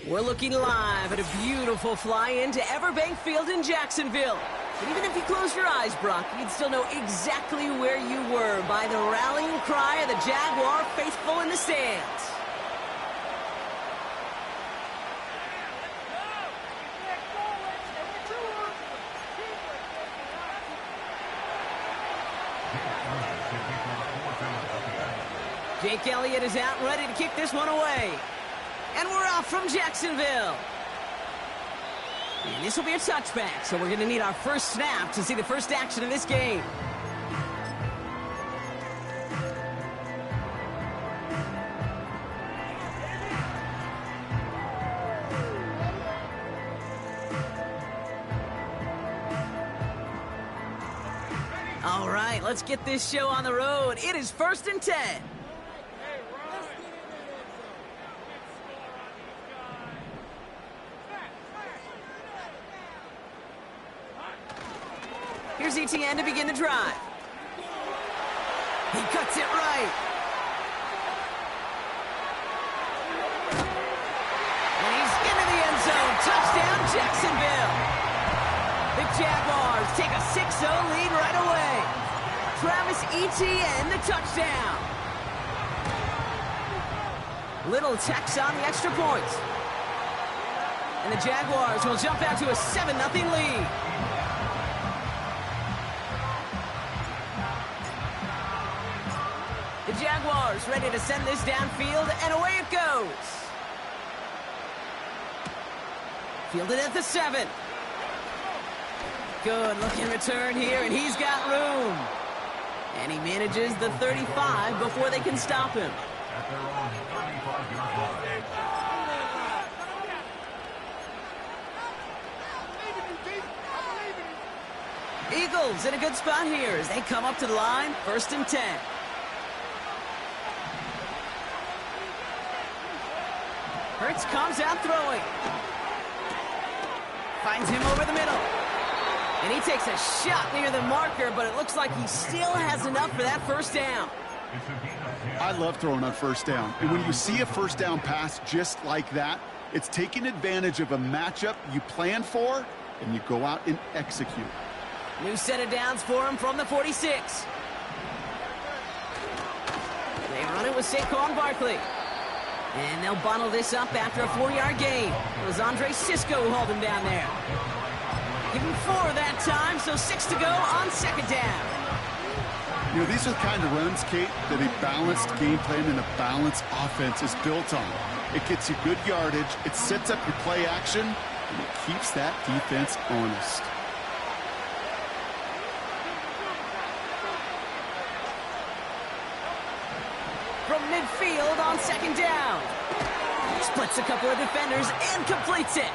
We're looking live at a beautiful fly-in to Everbank Field in Jacksonville. But even if you close your eyes, Brock, you'd still know exactly where you were by the rallying cry of the Jaguar faithful in the stands. Jake Elliott is out and ready to kick this one away. And we're off from Jacksonville. And this will be a touchback, so we're going to need our first snap to see the first action of this game. All right, let's get this show on the road. It is 1st and 10. Here's ETN to begin the drive. He cuts it right. And he's into the end zone. Touchdown, Jacksonville. The Jaguars take a 6-0 lead right away. Travis Etienne, the touchdown. Little tax on the extra point. And the Jaguars will jump out to a 7-0 lead. The Jaguars ready to send this downfield, and away it goes. Fielded at the 7. Good looking return here, and he's got room. And he manages the 35 before they can stop him. Eagles in a good spot here as they come up to the line, 1st and 10. Hurts comes out throwing. Finds him over the middle. And he takes a shot near the marker, but it looks like he still has enough for that first down. I love throwing on first down. And when you see a first down pass just like that, it's taking advantage of a matchup you planned for, and you go out and execute. New set of downs for him from the 46. They run it with Saquon Barkley. And they'll bundle this up after a 4-yard gain. It was Andre Cisco who hauled him down there. Give him 4 that time, so 6 to go on 2nd down. You know, these are the kind of runs, Kate, that a balanced game plan and a balanced offense is built on. It gets you good yardage, it sets up your play action, and it keeps that defense honest. From midfield on 2nd down. Splits a couple of defenders and completes it.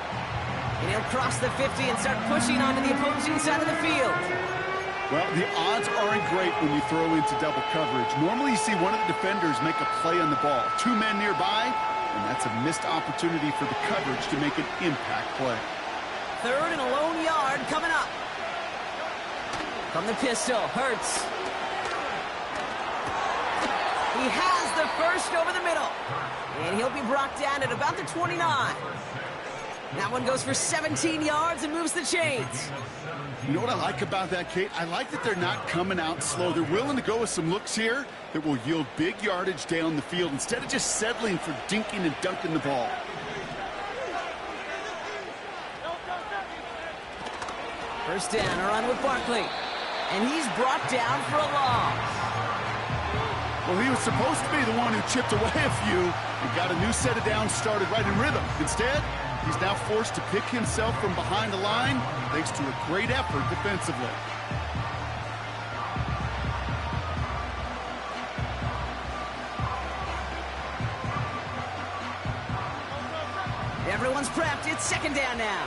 And he'll cross the 50 and start pushing onto the opposing side of the field. Well, the odds aren't great when you throw into double coverage. Normally you see one of the defenders make a play on the ball. 2 men nearby, and that's a missed opportunity for the coverage to make an impact play. 3rd and a lone yard coming up. From the pistol, Hurts. He has the first over the middle. And he'll be brought down at about the 29. That one goes for 17 yards and moves the chains. You know what I like about that, Kate? I like that they're not coming out slow. They're willing to go with some looks here that will yield big yardage down the field instead of just settling for dinking and dunking the ball. First down, a run with Barkley. And he's brought down for a loss. Well, he was supposed to be the one who chipped away a few and got a new set of downs started right in rhythm. Instead, he's now forced to pick himself from behind the line thanks to a great effort defensively. Everyone's prepped. It's 2nd down now.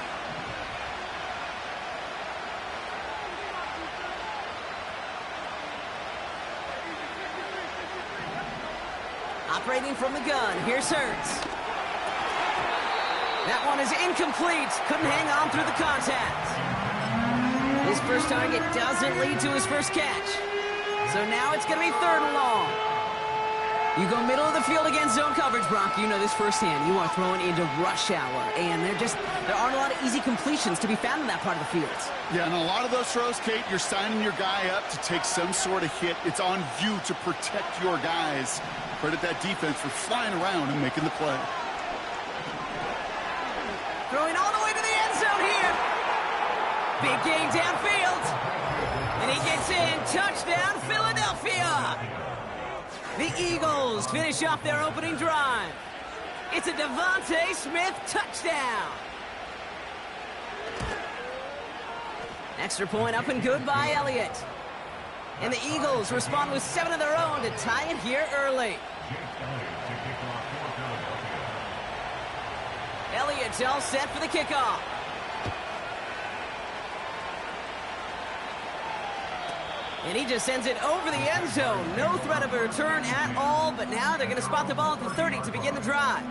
Operating from the gun, here's Hurts. That one is incomplete. Couldn't hang on through the contact. His first target doesn't lead to his first catch. So now it's going to be 3rd and long. You go middle of the field against zone coverage, Brock. You know this firsthand. You are throwing into rush hour, and there aren't a lot of easy completions to be found in that part of the field. Yeah, and a lot of those throws, Kate, you're signing your guy up to take some sort of hit. It's on you to protect your guys. Credit that defense for flying around and making the play. Throwing all the way to the end zone here. Big gain downfield. And he gets in. Touchdown, Philadelphia. The Eagles finish off their opening drive. It's a Devontae Smith touchdown. Extra point up and good by Elliott. And the Eagles respond with 7 of their own to tie it here early. Elliott's all set for the kickoff. And he just sends it over the end zone. No threat of a return at all, but now they're going to spot the ball at the 30 to begin the drive.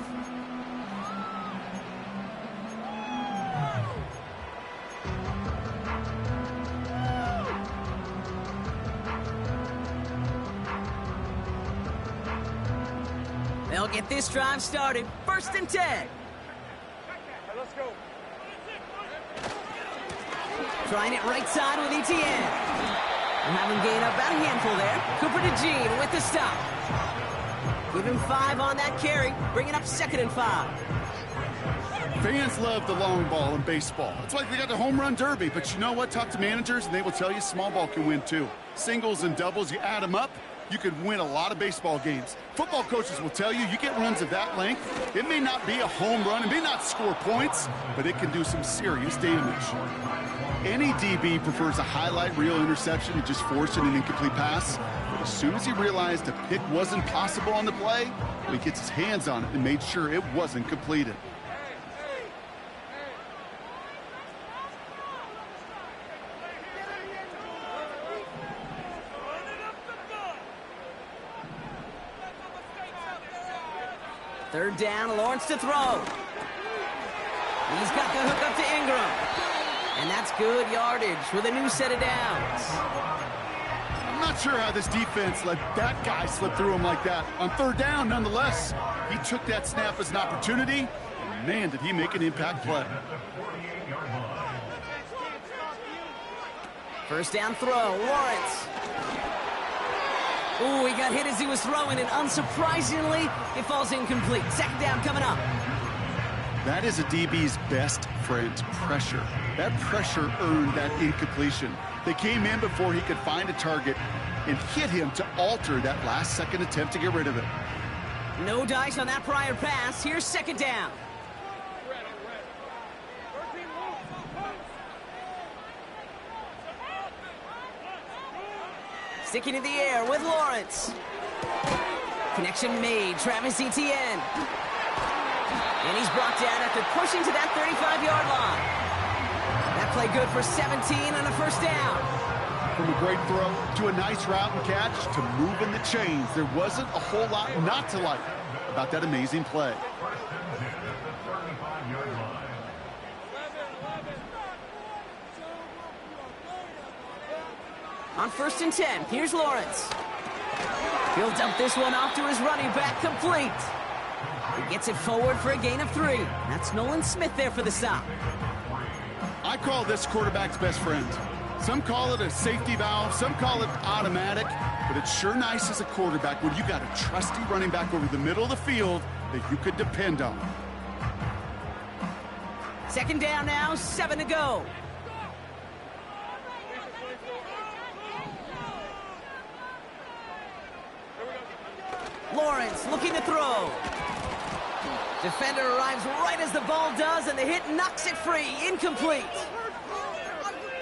They'll get this drive started. 1st and 10. Let's go. Trying it right side with Etienne. And have him gain up about a handful there. Cooper DeJean with the stop. Give him 5 on that carry. Bring it up 2nd and 5. Fans love the long ball in baseball. It's like they got the home run derby, but you know what? Talk to managers, and they will tell you small ball can win too. Singles and doubles, you add them up, you could win a lot of baseball games. Football coaches will tell you, you get runs of that length, it may not be a home run, it may not score points, but it can do some serious damage. Any DB prefers a highlight reel interception to just forcing an incomplete pass. But as soon as he realized a pick wasn't possible on the play, he gets his hands on it and made sure it wasn't completed. Third down, Lawrence to throw. He's got the hook up to Ingram. And that's good yardage with a new set of downs. I'm not sure how this defense let that guy slip through him like that. On 3rd down, nonetheless, he took that snap as an opportunity, and man, did he make an impact play. 1st down throw, Lawrence. Ooh, he got hit as he was throwing, and unsurprisingly, it falls incomplete. 2nd down coming up. That is a DB's best friend, pressure. That pressure earned that incompletion. They came in before he could find a target and hit him to alter that last-second attempt to get rid of it. No dice on that prior pass. Here's 2nd down. Sticking in the air with Lawrence. Connection made. Travis Etienne. And he's brought down after pushing to that 35-yard line. That play good for 17 and a 1st down. From a great throw to a nice route and catch to moving the chains, there wasn't a whole lot not to like about that amazing play. On 1st and 10, here's Lawrence. He'll dump this one off to his running back, complete. He gets it forward for a gain of 3. That's Nolan Smith there for the stop. I call this quarterback's best friend. Some call it a safety valve, some call it automatic, but it's sure nice as a quarterback when you got a trusty running back over the middle of the field that you could depend on. 2nd down now, 7 to go. Lawrence looking to throw. Defender arrives right as the ball does, and the hit knocks it free. Incomplete.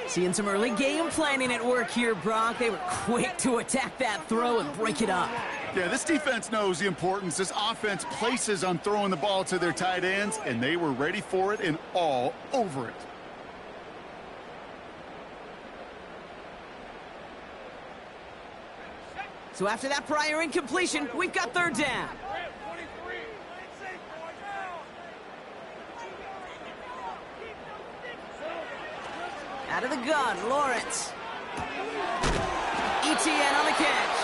Seeing some early game planning at work here, Brock. They were quick to attack that throw and break it up. Yeah, this defense knows the importance this offense places on throwing the ball to their tight ends, and they were ready for it and all over it. So after that prior incompletion, we've got 3rd down. Out of the gun, Lawrence. Etienne on the catch.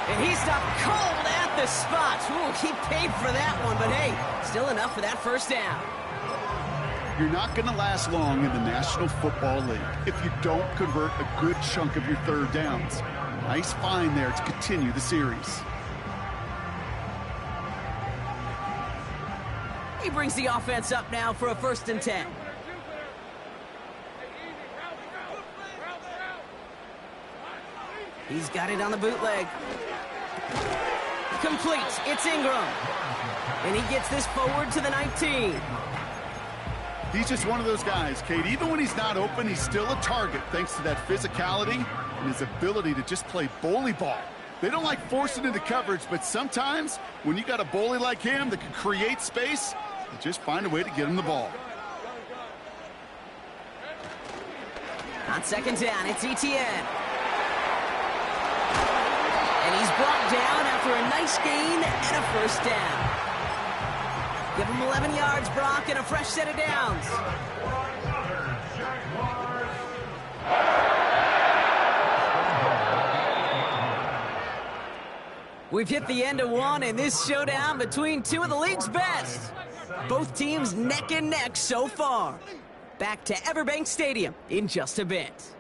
And he stopped cold at the spot. Ooh, he paid for that one, but hey, still enough for that first down. You're not going to last long in the National Football League if you don't convert a good chunk of your third downs. Nice find there to continue the series. He brings the offense up now for a 1st and 10. He's got it on the bootleg. Complete. It's Ingram. And he gets this forward to the 19. He's just one of those guys, Kate. Even when he's not open, he's still a target thanks to that physicality and his ability to just play bully ball. They don't like forcing into coverage, but sometimes when you got a bully like him that can create space, you just find a way to get him the ball. On 2nd down, it's Etienne. And he's brought down after a nice gain and a 1st down. Give him 11 yards, Brock, and a fresh set of downs. We've hit the end of one in this showdown between two of the league's best. Both teams neck and neck so far. Back to Everbank Stadium in just a bit.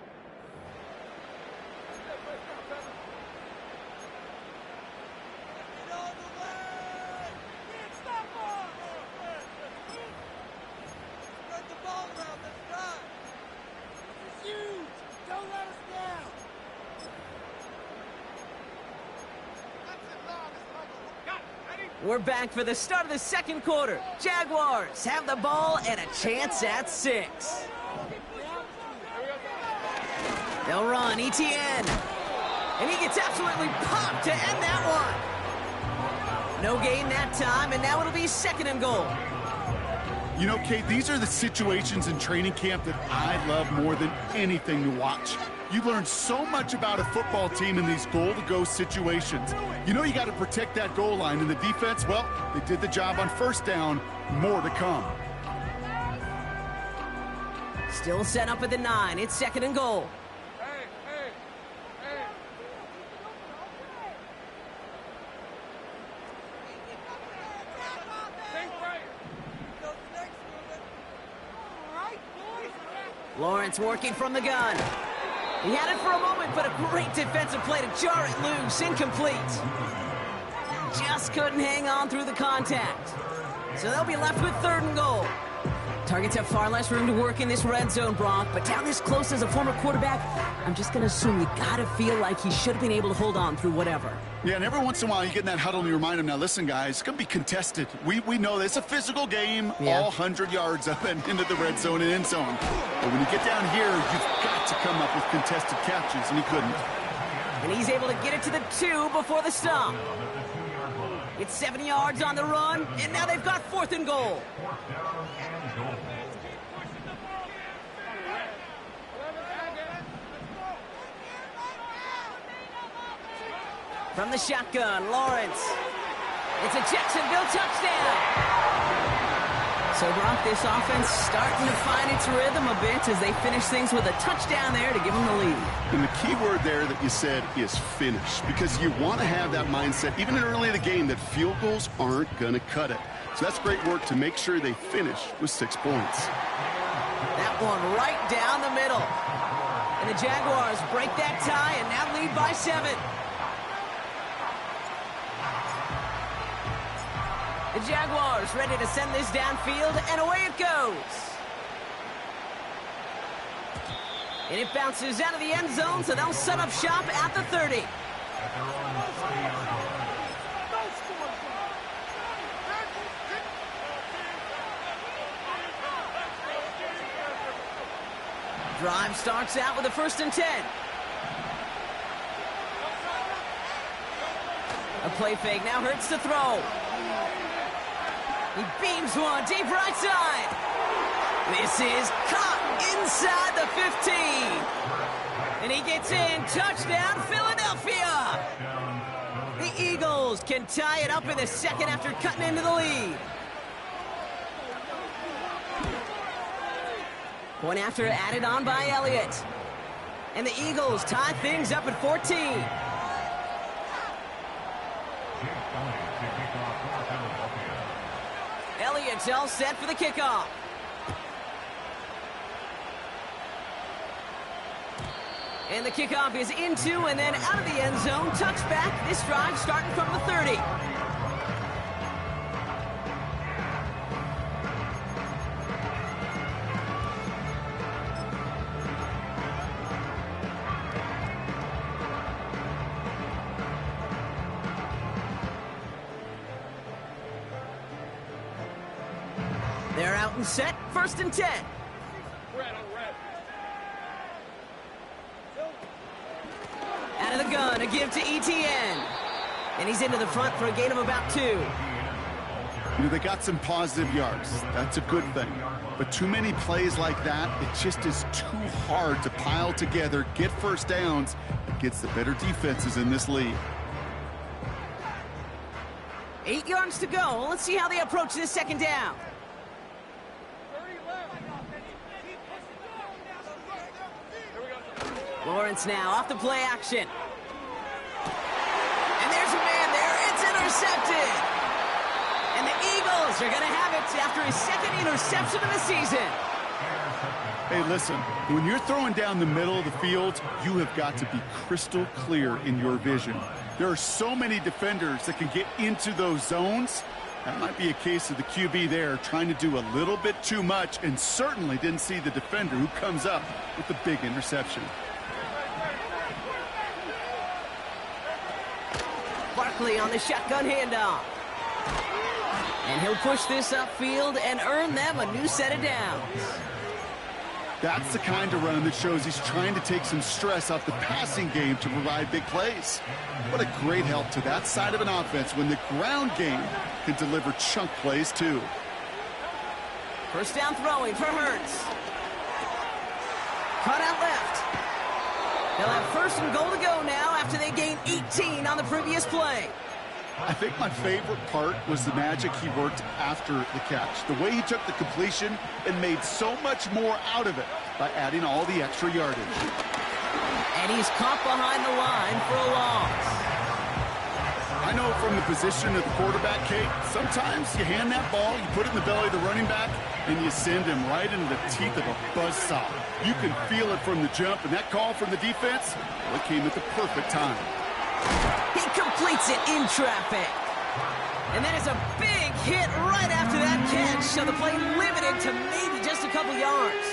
We're back for the start of the 2nd quarter. Jaguars have the ball and a chance at 6. They'll run Etienne. And he gets absolutely popped to end that one. No gain that time, and now it'll be 2nd and goal. You know, Kate, these are the situations in training camp that I love more than anything to watch. You learn so much about a football team in these goal-to-go situations. You know you got to protect that goal line, and the defense, well, they did the job on 1st down. More to come. Still set up at the 9. It's 2nd and goal. Lawrence working from the gun. He had it for a moment, but a great defensive play to jar it loose. Incomplete. Just couldn't hang on through the contact. So they'll be left with 3rd and goal. Targets have far less room to work in this red zone, Brock, but down this close as a former quarterback, I'm just going to assume you got to feel like he should have been able to hold on through whatever. Yeah, and every once in a while you get in that huddle and you remind him, now listen, guys, it's going to be contested. We know this. It's a physical game, all 100 yards up and into the red zone and end zone. But when you get down here, you've got to come up with contested catches, and he couldn't. And he's able to get it to the 2 before the stop. It's 7 yards on the run, and now they've got 4th and goal. From the shotgun, Lawrence. It's a Jacksonville touchdown. So, Brock, this offense starting to find its rhythm a bit as they finish things with a touchdown there to give them the lead. And the key word there that you said is finish, because you want to have that mindset, even early in the game, that field goals aren't going to cut it. So that's great work to make sure they finish with 6 points. That one right down the middle. And the Jaguars break that tie and now lead by 7. The Jaguars ready to send this downfield, and away it goes. And it bounces out of the end zone, so they'll set up shop at the 30. Drive starts out with a 1st and 10. A play fake now hurts to throw. He beams one deep right side. This is caught inside the 15. And he gets in. Touchdown, Philadelphia. The Eagles can tie it up in the 2nd after cutting into the lead. Point after added on by Elliott. And the Eagles tie things up at 14. Elliott's all set for the kickoff. And the kickoff is into and then out of the end zone. Touchback. This drive starting from the 30. They're out and set. 1st and 10. Out of the gun, a give to Etienne. And he's into the front for a gain of about 2. You know, they got some positive yards. That's a good thing. But too many plays like that, it just is too hard to pile together, get first downs, against the better defenses in this league. 8 yards to go. Let's see how they approach this 2nd down. Lawrence now off the play action. And there's a man there. It's intercepted. And the Eagles are going to have it after his 2nd interception of the season. Hey, listen, when you're throwing down the middle of the field, you have got to be crystal clear in your vision. There are so many defenders that can get into those zones. That might be a case of the QB there trying to do a little bit too much and certainly didn't see the defender who comes up with the big interception. Barkley on the shotgun handoff. And he'll push this upfield and earn them a new set of downs. That's the kind of run that shows he's trying to take some stress off the passing game to provide big plays. What a great help to that side of an offense when the ground game can deliver chunk plays too. 1st down throwing for Hurts. Cut out left. They'll have 1st and goal to go now after they gained 18 on the previous play. I think my favorite part was the magic he worked after the catch. The way he took the completion and made so much more out of it by adding all the extra yardage. And he's caught behind the line for a loss. I know from the position of the quarterback, Kate, sometimes you hand that ball, you put it in the belly of the running back, and you send him right into the teeth of a buzzsaw. You can feel it from the jump, and that call from the defense, well, it came at the perfect time. He completes it in traffic. And that is a big hit right after that catch, so the play limited to maybe just a couple yards.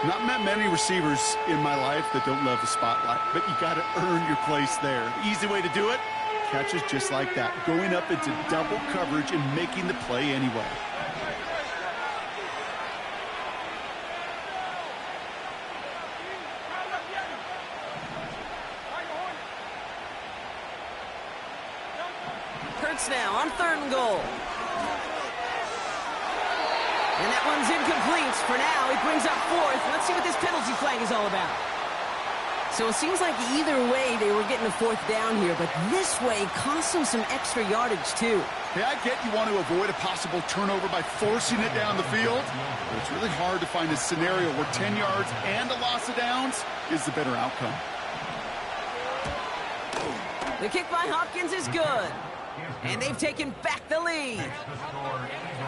Not met many receivers in my life that don't love the spotlight, but you got to earn your place there. The easy way to do it, catches just like that, going up into double coverage and making the play anyway. Hurts now on 3rd and goal. And that one's incomplete for now. He brings up 4th. Let's see what this penalty flag is all about. So it seems like either way they were getting a 4th down here, but this way cost them some extra yardage too. Hey, I get you want to avoid a possible turnover by forcing it down the field, but it's really hard to find a scenario where 10 yards and a loss of downs is the better outcome. The kick by Hopkins is good. And they've taken back the lead.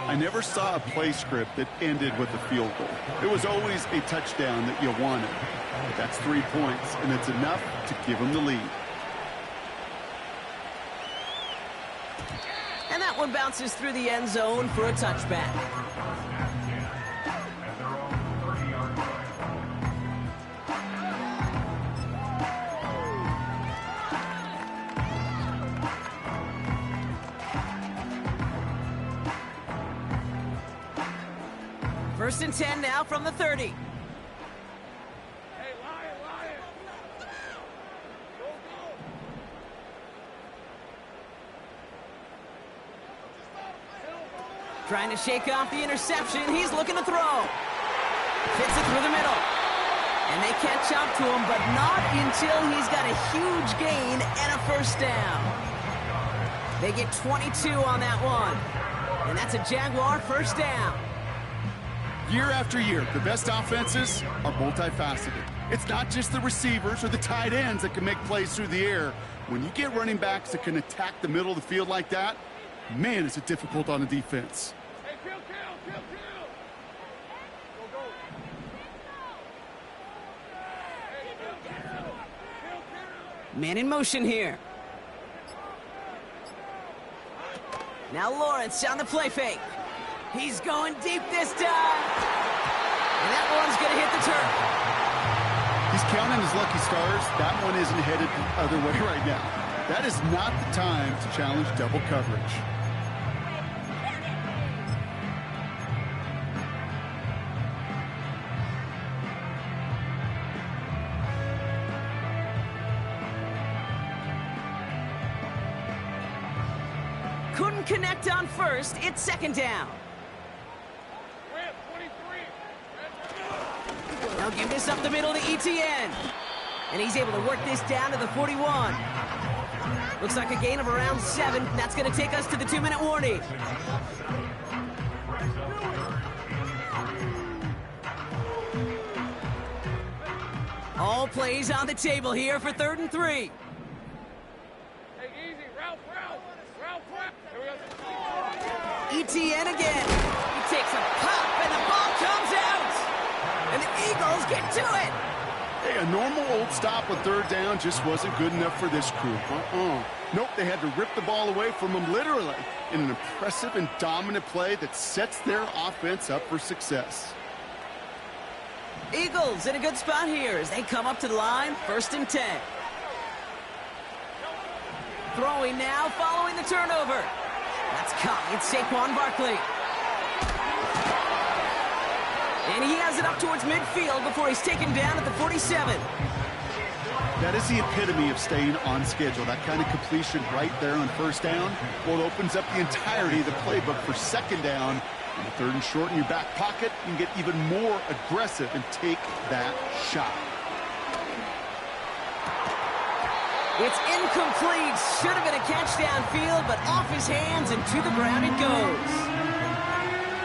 I never saw a play script that ended with a field goal. It was always a touchdown that you wanted. But that's 3 points, and it's enough to give them the lead. And that one bounces through the end zone for a touchback. First and 10 now from the 30. Hey, Lion! Go, go! Trying to shake off the interception. He's looking to throw. Fits it through the middle. And they catch up to him, but not until he's got a huge gain and a 1st down. They get 22 on that one. And that's a Jaguar 1st down. Year after year, the best offenses are multifaceted. It's not just the receivers or the tight ends that can make plays through the air. When you get running backs that can attack the middle of the field like that, Man, is it difficult on the defense. Hey, kill! Go! Hey, kill! Man in motion here. Now Lawrence on the play fake. He's going deep this time. And that one's going to hit the turf. He's counting his lucky stars. That one isn't headed the other way right now. That is not the time to challenge double coverage. Couldn't connect on first. It's second down. Grant, 23. They'll give this up the middle to ETN. And he's able to work this down to the 41. Looks like a gain of around 7. That's going to take us to the 2-minute warning. All plays on the table here for 3rd and 3. Hey, easy. Route. Here we go. ETN again. He takes a pop and the ball comes out. And the Eagles get to it. Hey, a normal old stop with 3rd down just wasn't good enough for this crew. Nope, they had to rip the ball away from them literally in an impressive and dominant play that sets their offense up for success. Eagles in a good spot here as they come up to the line, 1st and 10. Throwing now, following the turnover. That's caught. It's Saquon Barkley. And he has it up towards midfield before he's taken down at the 47. That is the epitome of staying on schedule. That kind of completion right there on 1st down, well, it opens up the entirety of the playbook for 2nd down. On the 3rd and short in your back pocket, you can get even more aggressive and take that shot. It's incomplete. Should have been a catch downfield, but off his hands and to the ground it goes.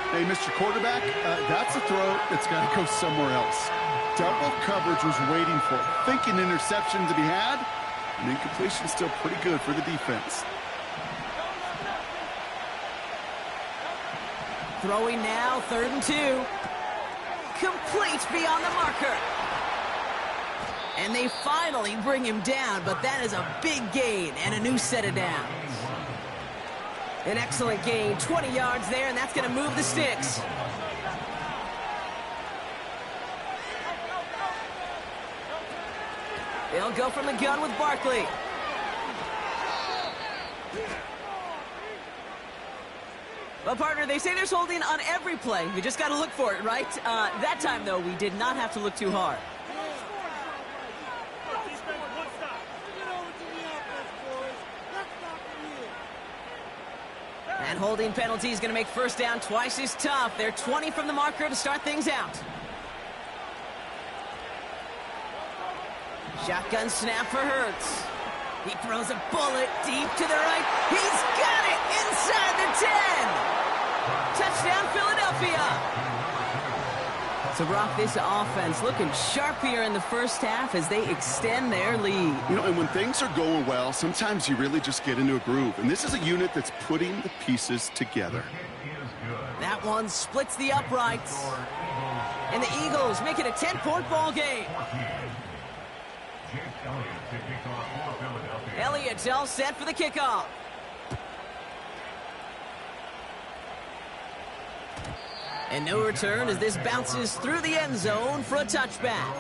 Hey, Mr. Quarterback, that's a throw that's got to go somewhere else. Double coverage was waiting for it. Thinking interception to be had, and incompletion is still pretty good for the defense. Throwing now, 3rd and 2. Complete beyond the marker. And they finally bring him down, but that is a big gain and a new set of downs. An excellent gain, 20 yards there, and that's going to move the sticks. They'll go from the gun with Barkley. Well, partner, they say there's holding on every play. We just got to look for it, right? That time, though, we did not have to look too hard. And holding penalty is going to make 1st down twice as tough. They're 20 from the marker to start things out. Shotgun snap for Hurts. He throws a bullet deep to the right. He's got it inside the 10. Touchdown, Philadelphia. So, Brock, this offense looking sharp here in the 1st half as they extend their lead. You know, and when things are going well, sometimes you really just get into a groove. And this is a unit that's putting the pieces together. That one splits the uprights. And the Eagles make it a 10-point ball game. Elliott's all set for the kickoff. And no return as this bounces through the end zone for a touchback.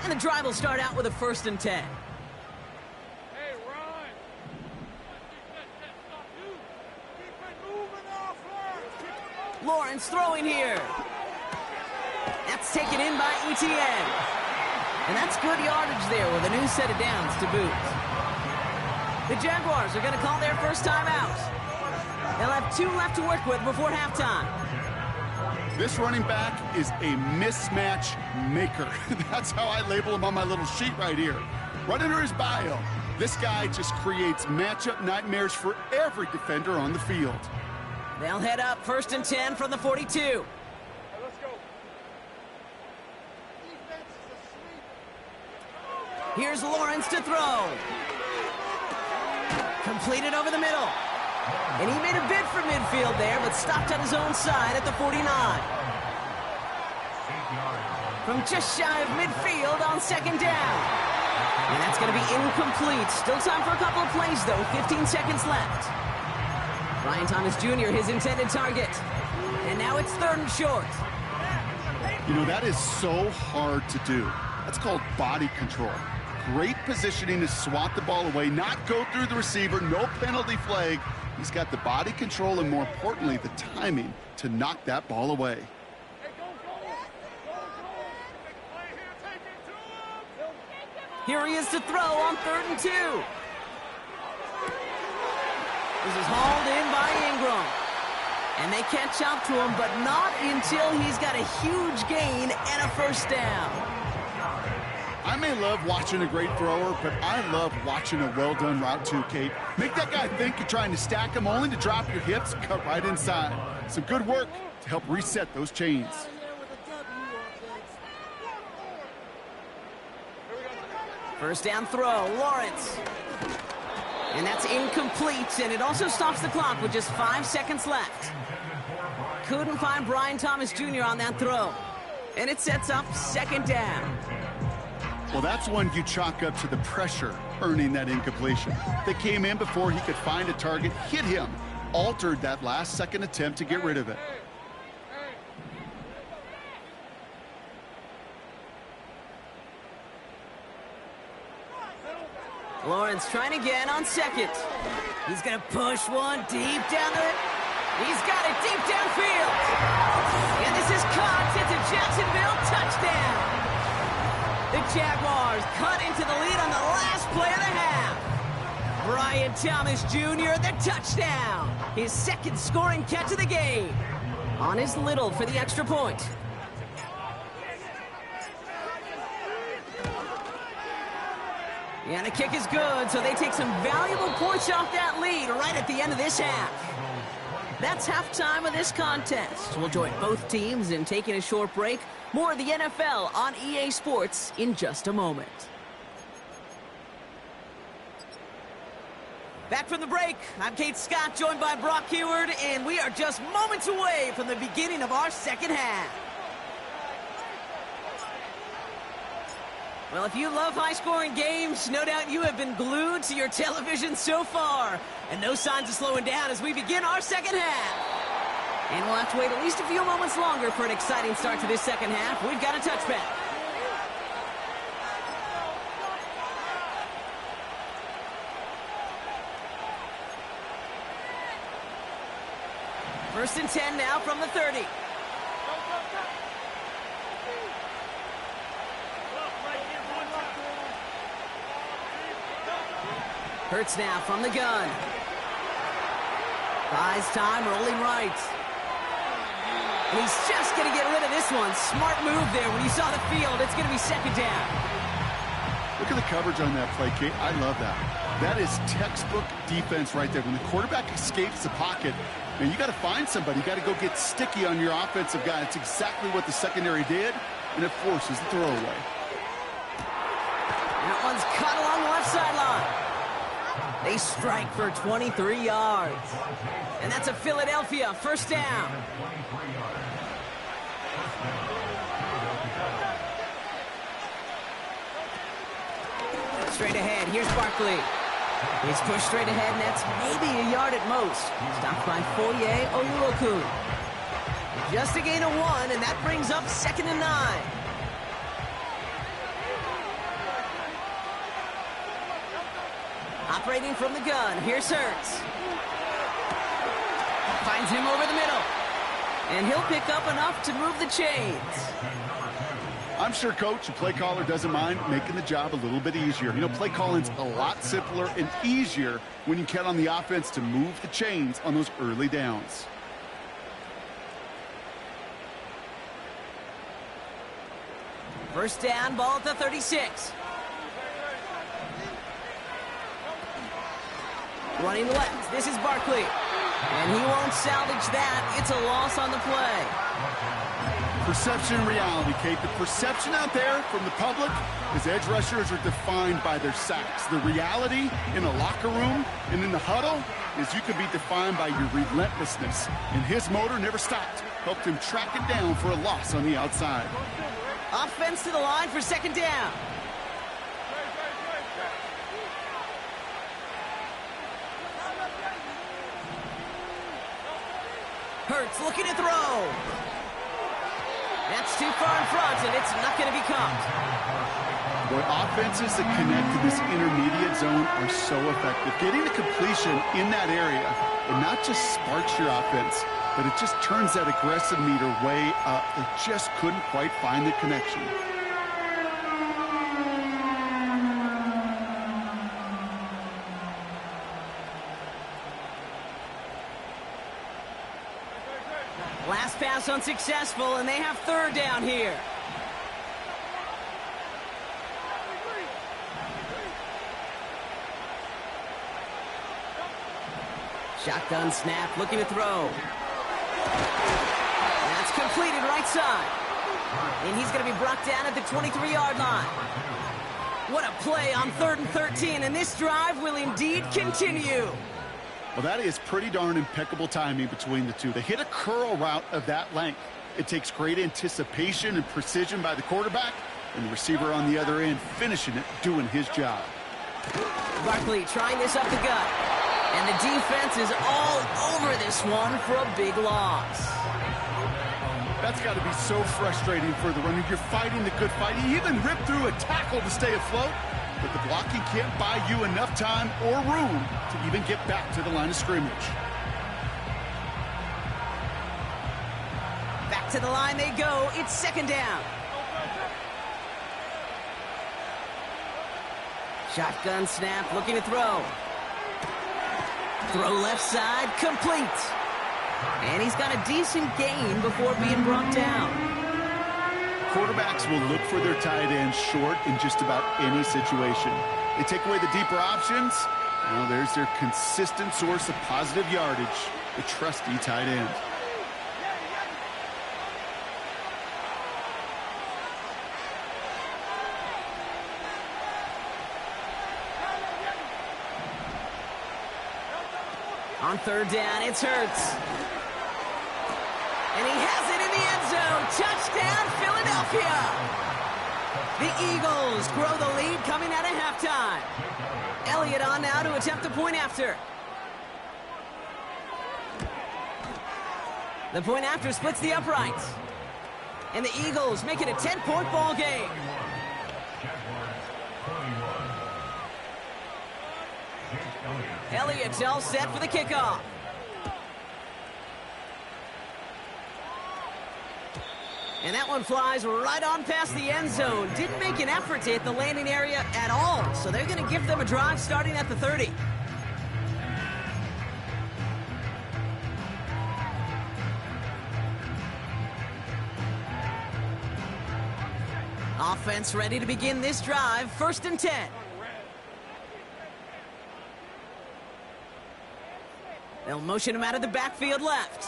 And the drive will start out with a 1st and 10. Hey, Ron. Lawrence throwing here. That's taken in by ETN. And that's good yardage there with a new set of downs to boot. The Jaguars are going to call their first time out. They'll have 2 left to work with before halftime. This running back is a mismatch maker. That's how I label him on my little sheet right here. Right under his bio, this guy just creates matchup nightmares for every defender on the field. They'll head up 1st and 10 from the 42. Hey, let's go. Here's Lawrence to throw. Completed over the middle. And he made a bid for midfield there, but stopped on his own side at the 49. From just shy of midfield on 2nd down. And that's going to be incomplete. Still time for a couple of plays, though. 15 seconds left. Brian Thomas Jr., his intended target. And now it's 3rd and short. You know, that is so hard to do. That's called body control. Great positioning to swat the ball away, not go through the receiver, no penalty flag. He's got the body control and, more importantly, the timing to knock that ball away. Hey, go, go. Go, go. Take a play here. Take it to him. Here he is to throw on 3rd and 2. This is hauled in by Ingram. And they catch up to him, but not until he's got a huge gain and a 1st down. I may love watching a great thrower, but I love watching a well-done route too, Kate. Make that guy think you're trying to stack him, only to drop your hips, cut right inside. Some good work to help reset those chains. First down throw, Lawrence. And that's incomplete, and it also stops the clock with just 5 seconds left. Couldn't find Brian Thomas Jr. on that throw. And it sets up 2nd down. Well, that's one you chalk up to the pressure earning that incompletion. They came in before he could find a target, hit him, altered that last-second attempt to get rid of it. Lawrence trying again on 2nd. He's going to push one deep down the... He's got it deep downfield. And this is caught. It's a Jacksonville touchdown. The Jaguars cut into the lead on the last play of the half. Brian Thomas Jr., the touchdown. His 2nd scoring catch of the game. On his little for the extra point. And the kick is good, so they take some valuable points off that lead right at the end of this half. That's halftime of this contest. We'll join both teams in taking a short break. More of the NFL on EA Sports in just a moment. Back from the break, I'm Kate Scott, joined by Brock Huard, and we are just moments away from the beginning of our 2nd half. Well, if you love high-scoring games, no doubt you have been glued to your television so far. And no signs of slowing down as we begin our 2nd half. And we'll have to wait at least a few moments longer for an exciting start to this 2nd half. We've got a touchback. First and 10 now from the 30. Hurts now from the gun. Buys time, rolling right. And he's just going to get rid of this one. Smart move there. When you saw the field, it's going to be 2nd down. Look at the coverage on that play, Kate. I love that. That is textbook defense right there. When the quarterback escapes the pocket, man, you got to find somebody. You got to go get sticky on your offensive guy. It's exactly what the secondary did, and it forces the throwaway. That one's cut along the left sideline. They strike for 23 yards. And that's a Philadelphia 1st down. Straight ahead, here's Barkley. He's pushed straight ahead, and that's maybe a yard at most. Stopped by Foye Oluokun. Just a gain of 1, and that brings up 2nd and 9. Operating from the gun, here's Hurts. Finds him over the middle. And he'll pick up enough to move the chains. I'm sure coach and play caller doesn't mind making the job a little bit easier. You know, play calling's a lot simpler and easier when you count on the offense to move the chains on those early downs. First down, ball at the 36. Running left, this is Barkley. And he won't salvage that. It's a loss on the play. Perception and reality, Kate. The perception out there from the public is edge rushers are defined by their sacks. The reality in a locker room and in the huddle is you can be defined by your relentlessness. And his motor never stopped. Helped him track it down for a loss on the outside. Offense to the line for second down. Hurts looking to throw. That's too far in front, and it's not going to be caught. Boy, offenses that connect to this intermediate zone are so effective. Getting the completion in that area, it not just sparks your offense, but it just turns that aggressive meter way up. They just couldn't quite find the connection. Last pass unsuccessful, and they have third down here. Shotgun snap, looking to throw. That's completed right side. And he's going to be brought down at the 23-yard line. What a play on 3rd and 13, and this drive will indeed continue. Well, that is pretty darn impeccable timing between the two. They hit a curl route of that length. It takes great anticipation and precision by the quarterback, and the receiver on the other end finishing it, doing his job. Barkley trying this up the gut. And the defense is all over this one for a big loss. That's got to be so frustrating for the runner. You're fighting the good fight. He even ripped through a tackle to stay afloat. But the blocking can't buy you enough time or room to even get back to the line of scrimmage. Back to the line they go. It's second down. Shotgun snap, looking to throw. Throw left side, complete. And he's got a decent gain before being brought down. Quarterbacks will look for their tight end short in just about any situation. They take away the deeper options. Now there's their consistent source of positive yardage, the trusty tight end. On third down, it's Hurts. And he has it in the end zone. Touchdown, Philadelphia. The Eagles grow the lead coming out of halftime. Elliott on now to attempt the point after. The point after splits the uprights. And the Eagles make it a 10-point ball game. Elliott's all set for the kickoff. And that one flies right on past the end zone. Didn't make an effort to hit the landing area at all. So they're going to give them a drive starting at the 30. Offense ready to begin this drive. 1st and 10. They'll motion him out of the backfield left.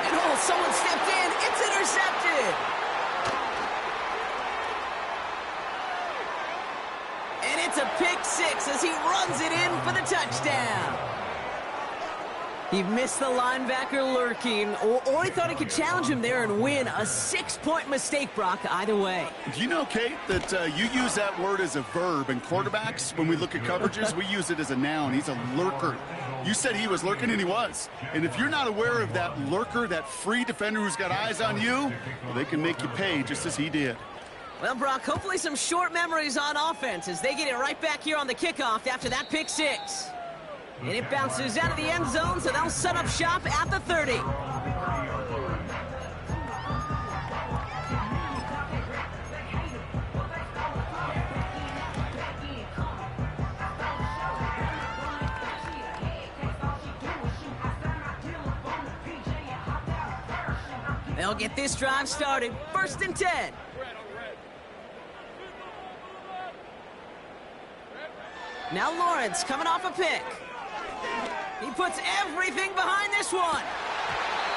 And oh, someone stepped in. It's intercepted. And it's a pick six as he runs it in for the touchdown. He missed the linebacker lurking, or he thought he could challenge him there and win. A 6-point mistake, Brock, either way. Do you know, Kate, that you use that word as a verb, and quarterbacks, when we look at coverages, we use it as a noun. He's a lurker. You said he was lurking, and he was. And if you're not aware of that lurker, that free defender who's got eyes on you, well, they can make you pay just as he did. Well, Brock, hopefully some short memories on offense as they get it right back here on the kickoff after that pick six. And it bounces out of the end zone, so they'll set up shop at the 30. They'll get this drive started. 1st and 10. Now Lawrence coming off a pick. He puts everything behind this one.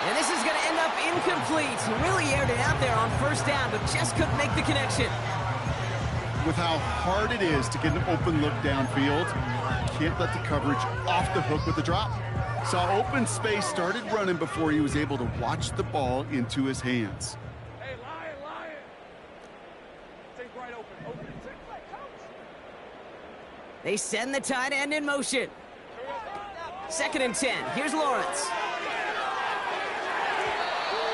And this is going to end up incomplete. He really aired it out there on first down, but just couldn't make the connection. With how hard it is to get an open look downfield, can't let the coverage off the hook with the drop. Saw open space, started running before he was able to watch the ball into his hands. Hey, Lion! Think right open. They send the tight end in motion. 2nd and 10. Here's Lawrence.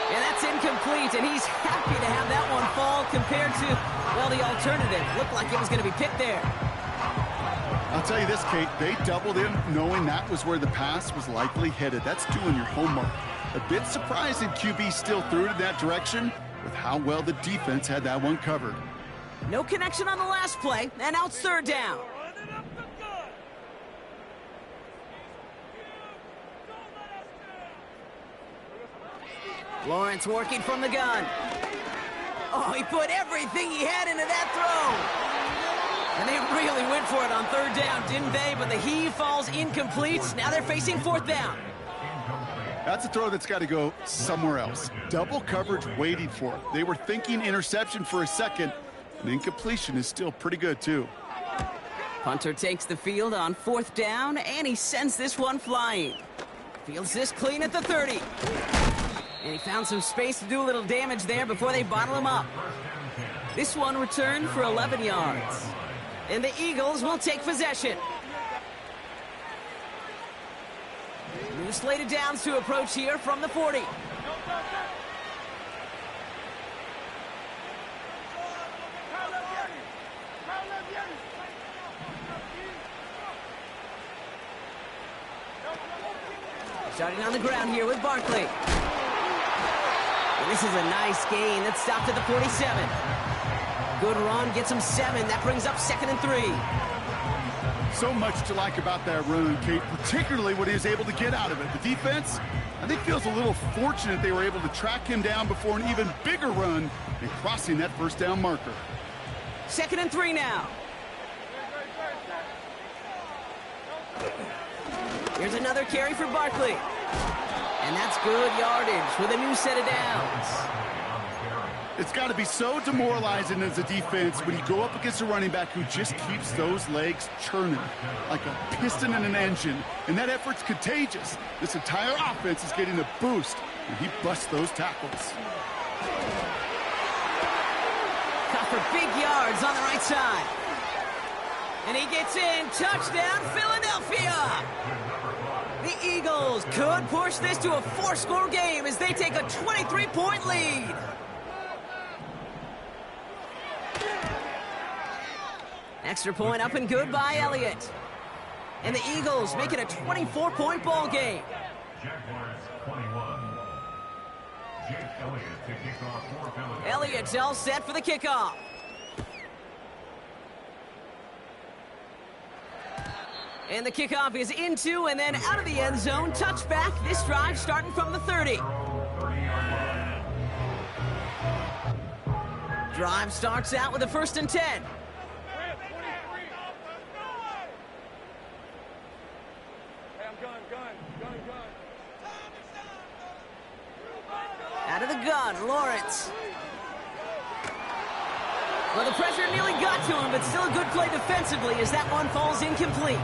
And that's incomplete, and he's happy to have that one fall compared to, well, the alternative. Looked like it was going to be picked there. I'll tell you this, Kate, they doubled him knowing that was where the pass was likely headed. That's doing your homework. A bit surprising QB still threw it in that direction with how well the defense had that one covered. No connection on the last play, and now it's 3rd down. Running up the gut. Lawrence working from the gun. Oh, he put everything he had into that throw. And they really went for it on 3rd down, didn't they? But the heave falls incomplete. Now they're facing 4th down. That's a throw that's got to go somewhere else. Double coverage waiting for it. They were thinking interception for a second, and incompletion is still pretty good, too. Punter takes the field on 4th down, and he sends this one flying. Fields this clean at the 30. And he found some space to do a little damage there before they bottle him up. This one returned for 11 yards. And the Eagles will take possession. New slated downs to approach here from the 40. Starting on the ground here with Barkley. And this is a nice gain that stopped at the 47. Good run, gets him 7. That brings up 2nd and 3. So much to like about that run, Kate, particularly what he was able to get out of it. The defense, I think, feels a little fortunate they were able to track him down before an even bigger run and crossing that 1st down marker. 2nd and 3 now. Here's another carry for Barkley. And that's good yardage with a new set of downs. It's got to be so demoralizing as a defense when you go up against a running back who just keeps those legs churning like a piston in an engine. And that effort's contagious. This entire offense is getting a boost when he busts those tackles. Caught for big yards on the right side. And he gets in. Touchdown, Philadelphia! The Eagles could push this to a 4-score game as they take a 23-point lead. Extra point up and good by Elliott. And the Eagles make it a 24-point ball game. Elliott's all set for the kickoff. And the kickoff is into and then out of the end zone. Touchback. This drive starting from the 30. Drive starts out with a 1st and 10. Out of the gun, Lawrence. Well, the pressure nearly got to him, but still a good play defensively as that one falls incomplete.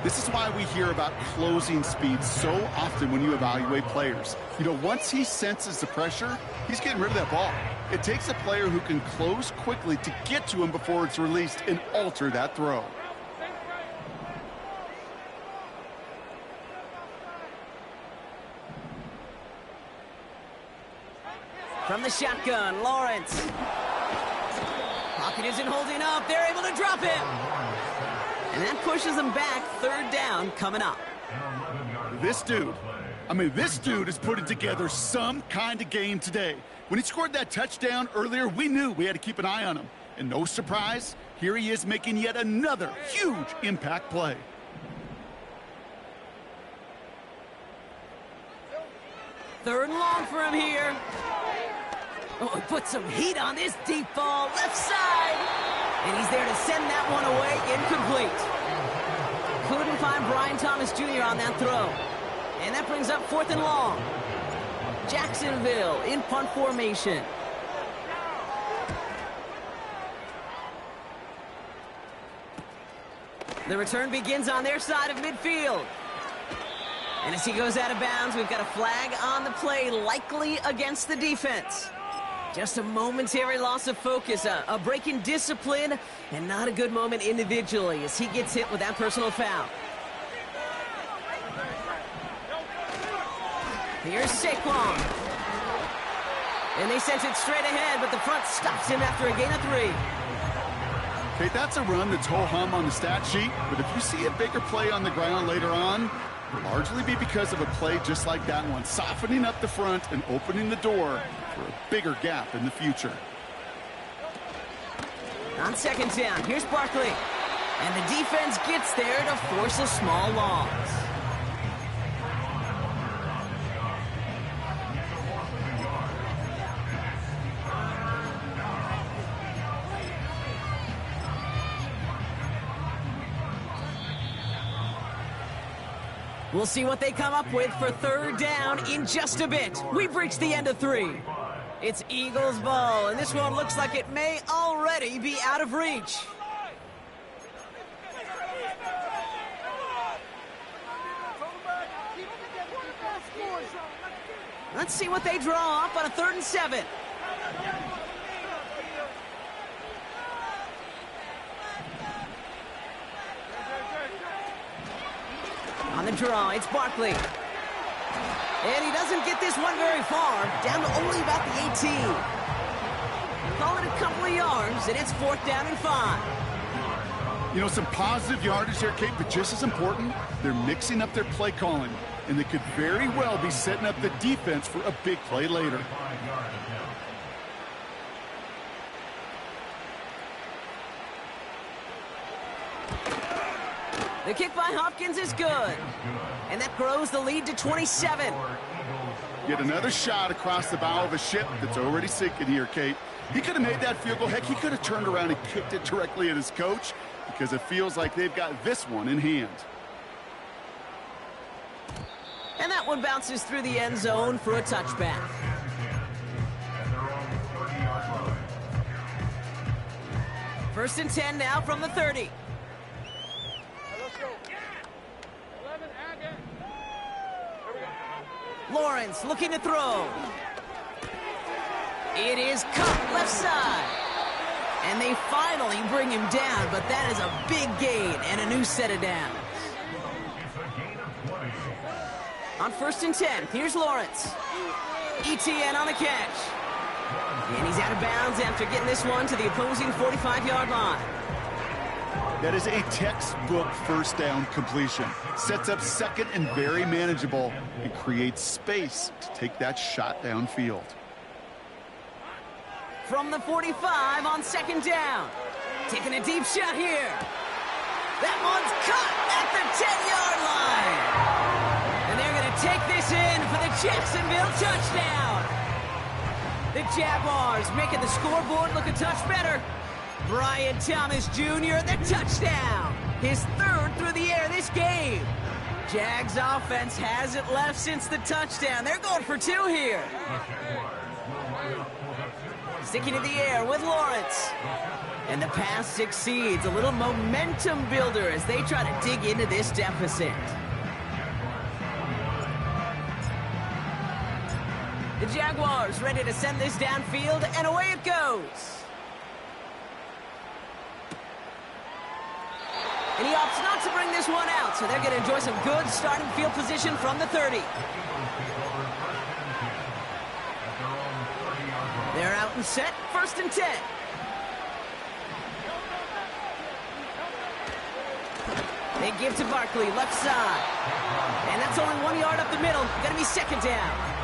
This is why we hear about closing speed so often when you evaluate players. You know, once he senses the pressure, he's getting rid of that ball. It takes a player who can close quickly to get to him before it's released and alter that throw. From the shotgun, Lawrence. Pocket isn't holding up. They're able to drop him. And that pushes them back. 3rd down coming up. This dude is putting together some kind of game today. When he scored that touchdown earlier, we knew we had to keep an eye on him. And no surprise, here he is making yet another huge impact play. Third and long for him here. Oh, he put some heat on this deep ball. Left side. And he's there to send that one away, incomplete. Couldn't find Brian Thomas Jr. on that throw. And that brings up 4th and long. Jacksonville in punt formation. The return begins on their side of midfield. And as he goes out of bounds, we've got a flag on the play, likely against the defense. Just a momentary loss of focus, a break in discipline, and not a good moment individually as he gets hit with that personal foul. Here's Saquon. And they sent it straight ahead, but the front stops him after a gain of 3. Okay, that's a run that's ho-hum on the stat sheet, but if you see a bigger play on the ground later on, it'll largely be because of a play just like that one, softening up the front and opening the door for a bigger gap in the future. On 2nd down, here's Barkley. And the defense gets there to force a small loss. We'll see what they come up with for 3rd down in just a bit. We've reached the end of 3. It's Eagles ball, and this one looks like it may already be out of reach. Let's see what they draw up on a 3rd and 7. On the draw, it's Barkley. And he doesn't get this one very far, down to only about the 18. Call it a couple of yards, and it's 4th down and 5. You know, some positive yardage there, Kate, but just as important, they're mixing up their play calling, and they could very well be setting up the defense for a big play later. The kick by Hopkins is good. And that grows the lead to 27. Yet another shot across the bow of a ship that's already sinking here, Kate. He could have made that field goal. Heck, he could have turned around and kicked it directly at his coach because it feels like they've got this one in hand. And that one bounces through the end zone for a touchback. First and 10 now from the 30. Lawrence looking to throw. It is cut left side. And they finally bring him down, but that is a big gain and a new set of downs. On 1st and 10, here's Lawrence. ETN on the catch. And he's out of bounds after getting this one to the opposing 45-yard line. That is a textbook 1st down completion. Sets up 2nd and very manageable and creates space to take that shot downfield. From the 45 on 2nd down. Taking a deep shot here. That one's caught at the 10-yard line. And they're going to take this in for the Jacksonville touchdown. The Jaguars making the scoreboard look a touch better. Brian Thomas Jr., the touchdown. His 3rd through the air this game. Jags offense hasn't left since the touchdown. They're going for 2 here. Sticking in the air with Lawrence. And the pass succeeds. A little momentum builder as they try to dig into this deficit. The Jaguars ready to send this downfield, and away it goes. And he opts not to bring this one out, so they're going to enjoy some good starting field position from the 30. They're out and set, 1st and 10. They give to Barkley, left side. And that's only 1 yard up the middle. Going to be 2nd down.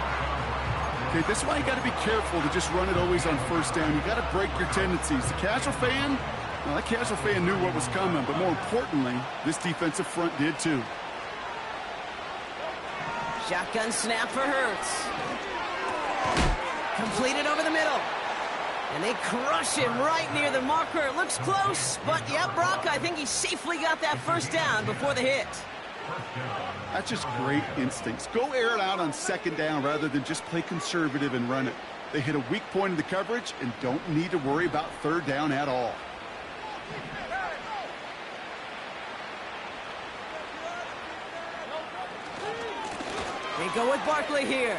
Okay, this is why you got to be careful to just run it always on 1st down. You got to break your tendencies. The casual fan, well, that casual fan knew what was coming, but more importantly, this defensive front did too. Shotgun snap for Hurts. Completed over the middle. And they crush him right near the marker. It looks close, but yeah, Brock, I think he safely got that first down before the hit. That's just great instincts. Go air it out on second down rather than just play conservative and run it. They hit a weak point in the coverage and don't need to worry about third down at all. They go with Barkley here.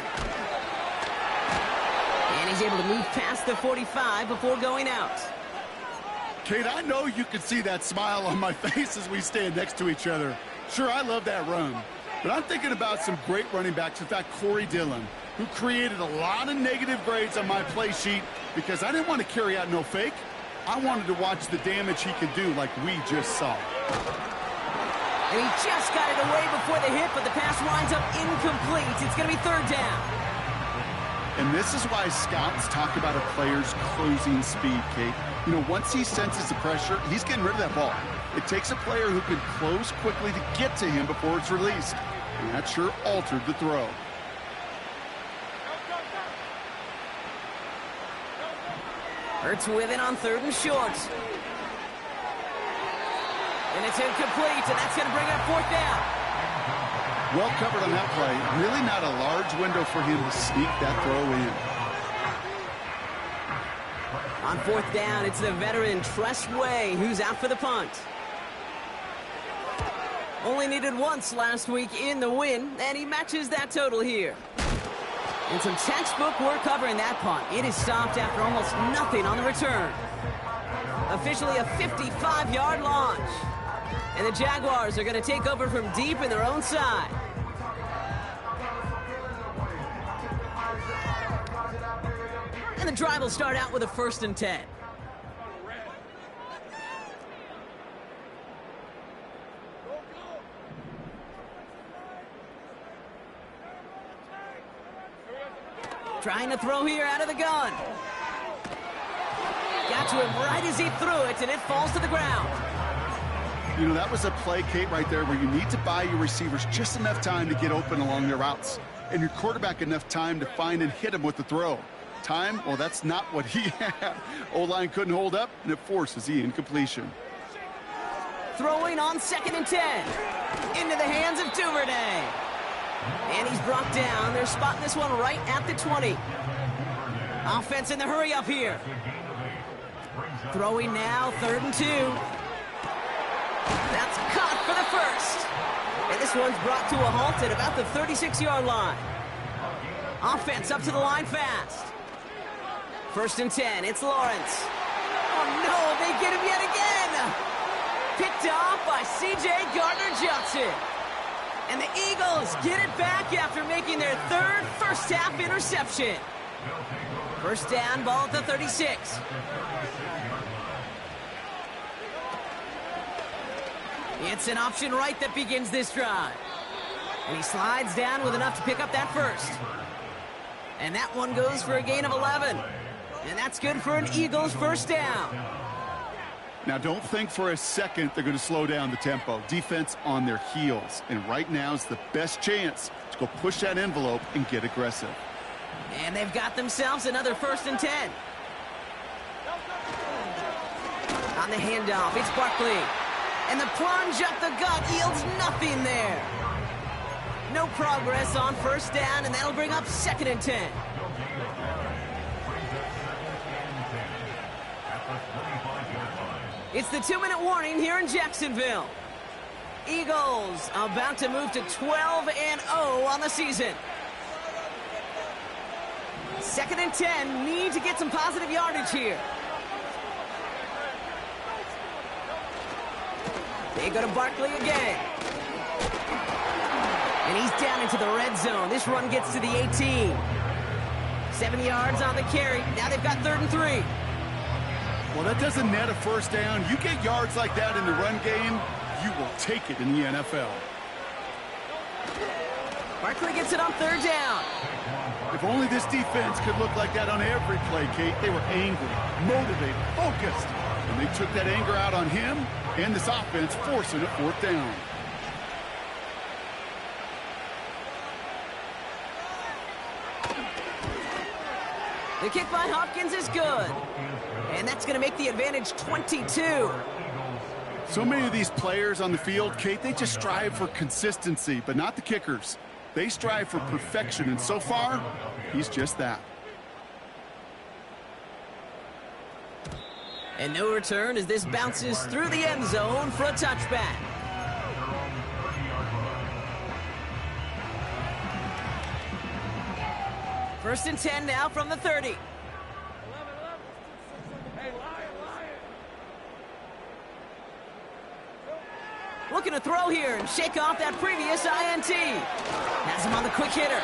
And he's able to move past the 45 before going out. Kate, I know you can see that smile on my face as we stand next to each other. Sure, I love that run. But I'm thinking about some great running backs. In fact, Corey Dillon, who created a lot of negative grades on my play sheet because I didn't want to carry out no fake. I wanted to watch the damage he could do like we just saw. And he just got it away before the hit, but the pass winds up incomplete. It's going to be third down. And this is why scouts talk about a player's closing speed, Kate. You know, once he senses the pressure, he's getting rid of that ball. It takes a player who can close quickly to get to him before it's released. And that sure altered the throw. Hurts with it on third and short. And it's incomplete, and that's going to bring up fourth down. Well covered on that play. Really not a large window for him to sneak that throw in. On fourth down, it's the veteran Tress Way who's out for the punt. Only needed once last week in the win, and he matches that total here. And some textbook work covering that punt. It is stopped after almost nothing on the return. Officially a 55-yard launch. And the Jaguars are going to take over from deep in their own side. And the drive will start out with a 1st and 10. Trying to throw here out of the gun. Got to him right as he threw it, and it falls to the ground. You know, that was a play, Kate, right there where you need to buy your receivers just enough time to get open along their routes. And your quarterback enough time to find and hit him with the throw. Time, well, that's not what he had. O-line couldn't hold up, and it forces the incompletion. Throwing on 2nd and 10. Into the hands of Duvernay. And he's brought down. They're spotting this one right at the 20. Offense in the hurry up here. Throwing now, 3rd and 2. That's caught for the first. And this one's brought to a halt at about the 36-yard line. Offense up to the line fast. 1st and 10, it's Lawrence. Oh no, they get him yet again. Picked off by C.J. Gardner-Johnson. And the Eagles get it back after making their 3rd first-half interception. First down, ball at the 36. It's an option right that begins this drive. And he slides down with enough to pick up that first. And that one goes for a gain of 11. And that's good for an Eagles first down. Now, don't think for a second they're going to slow down the tempo. Defense on their heels. And right now is the best chance to go push that envelope and get aggressive. And they've got themselves another 1st and 10. On the handoff, it's Barkley. And the plunge up the gut yields nothing there. No progress on first down, and that'll bring up 2nd and 10. It's the 2-minute warning here in Jacksonville. Eagles about to move to 12-0 on the season. 2nd and 10, need to get some positive yardage here. They go to Barkley again. And he's down into the red zone. This run gets to the 18. 7 yards on the carry. Now they've got 3rd and 3. Well, that doesn't net a first down. You get yards like that in the run game, you will take it in the NFL. Barkley gets it on 3rd down. If only this defense could look like that on every play, Kate. They were angry, motivated, focused. And they took that anger out on him and this offense, forcing a 4th down. The kick by Hopkins is good. And that's going to make the advantage 22. So many of these players on the field, Kate, they just strive for consistency, but not the kickers. They strive for perfection, and so far, he's just that. And no return as this bounces through the end zone for a touchback. First and 10 now from the 30. Looking to throw here and shake off that previous INT. Has him on the quick hitter.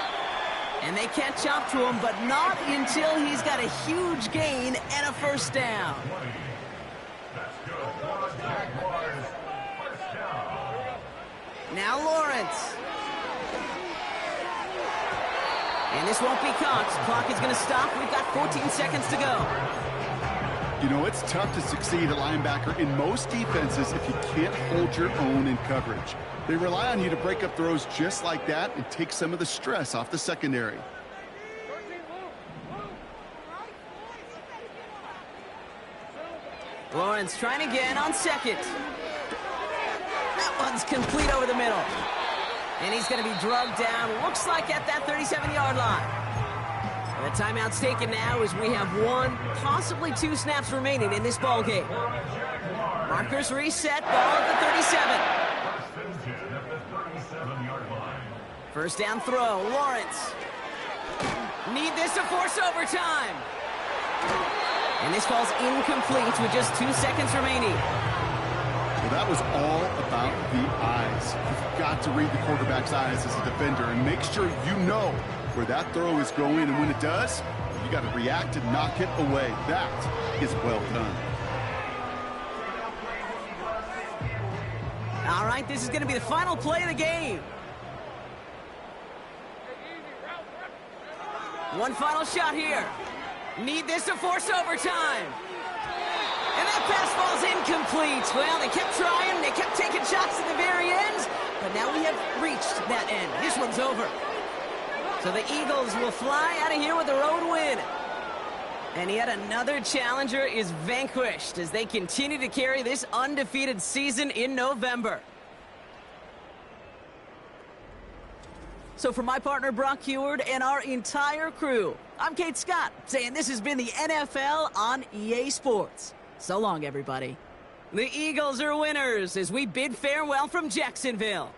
And they catch up to him, but not until he's got a huge gain and a first down. Now Lawrence. And this won't be caught. Clock is going to stop. We've got 14 seconds to go. You know, it's tough to succeed at linebacker in most defenses if you can't hold your own in coverage. They rely on you to break up throws just like that and take some of the stress off the secondary. Lawrence trying again on second. That one's complete over the middle. And he's going to be drugged down, looks like at that 37-yard line. The timeout's taken now as we have 1, possibly 2 snaps remaining in this ball game. Markers reset, ball at the 37. First down throw, Lawrence. Need this to force overtime. And this falls incomplete with just 2 seconds remaining. Well, that was all about the eyes. You've got to read the quarterback's eyes as a defender and make sure you know where that throw is going, and when it does, you got to react and knock it away. That is well done. All right, this is going to be the final play of the game. One final shot here. Need this to force overtime. And that pass falls incomplete. Well, they kept trying. They kept taking shots at the very end. But now we have reached that end. This one's over. So the Eagles will fly out of here with their own win. And yet another challenger is vanquished as they continue to carry this undefeated season in November. So for my partner Brock Huard and our entire crew, I'm Kate Scott saying this has been the NFL on EA Sports. So long, everybody. The Eagles are winners as we bid farewell from Jacksonville.